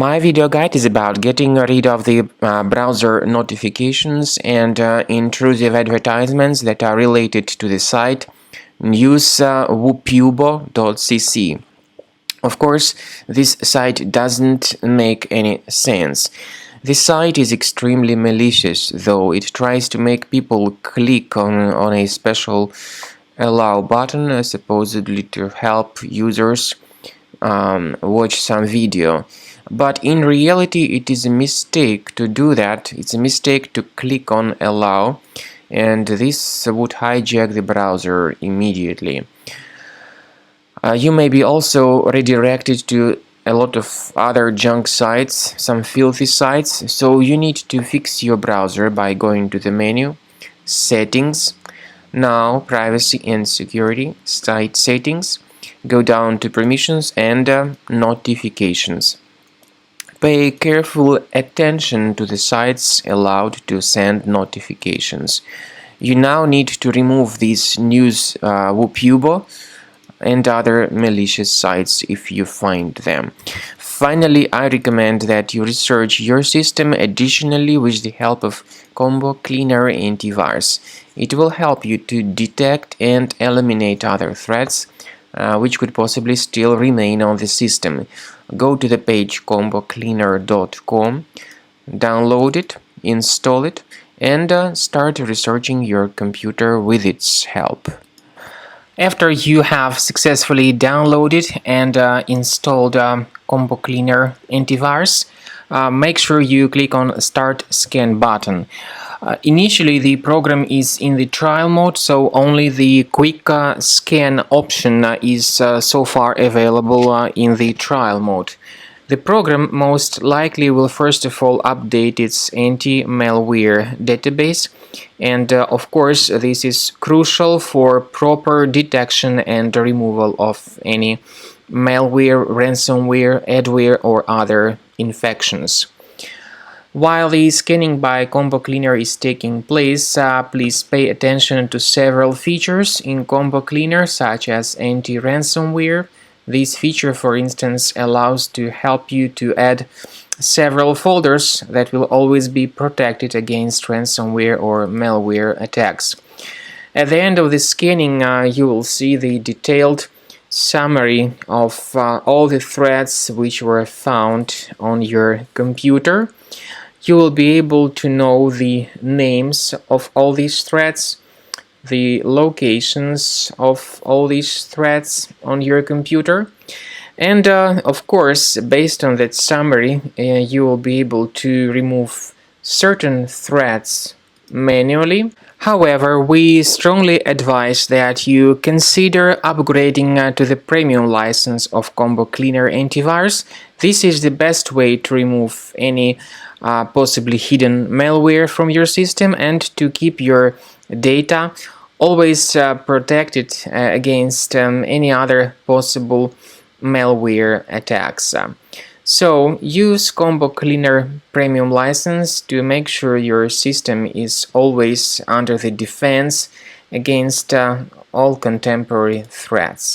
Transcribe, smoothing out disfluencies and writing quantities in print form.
My video guide is about getting rid of the browser notifications and intrusive advertisements that are related to the site News-wupubo.cc. Of course, this site doesn't make any sense. This site is extremely malicious, though it tries to make people click on a special allow button, supposedly to help users watch some video. But in reality, it is a mistake to do that. It's a mistake to click on allow, and this would hijack the browser immediately. You may be also redirected to a lot of other junk sites, some filthy sites, so you need to fix your browser by going to the menu, Settings, now Privacy and Security, Site Settings, go down to Permissions and Notifications. Pay careful attention to the sites allowed to send notifications. You now need to remove these News-wupubo and other malicious sites if you find them. Finally, I recommend that you research your system additionally with the help of Combo Cleaner Antivirus. It will help you to detect and eliminate other threats which could possibly still remain on the system. Go to the page combocleaner.com, download it, install it, and start researching your computer with its help. After you have successfully downloaded and installed Combo Cleaner Antivirus, make sure you click on Start Scan button. Initially, the program is in the trial mode, so only the quick scan option is so far available in the trial mode. The program most likely will first of all update its anti-malware database, and of course this is crucial for proper detection and removal of any malware, ransomware, adware or other infections. While the scanning by Combo Cleaner is taking place, please pay attention to several features in Combo Cleaner such as anti-ransomware. This feature, for instance, allows to help you to add several folders that will always be protected against ransomware or malware attacks. At the end of the scanning, you will see the detailed summary of all the threats which were found on your computer. You will be able to know the names of all these threats, the locations of all these threats on your computer, and of course, based on that summary, you will be able to remove certain threats manually. However, we strongly advise that you consider upgrading to the premium license of Combo Cleaner Antivirus. This is the best way to remove any possibly hidden malware from your system and to keep your data always protected against any other possible malware attacks. So use Combo Cleaner Premium license to make sure your system is always under the defense against all contemporary threats.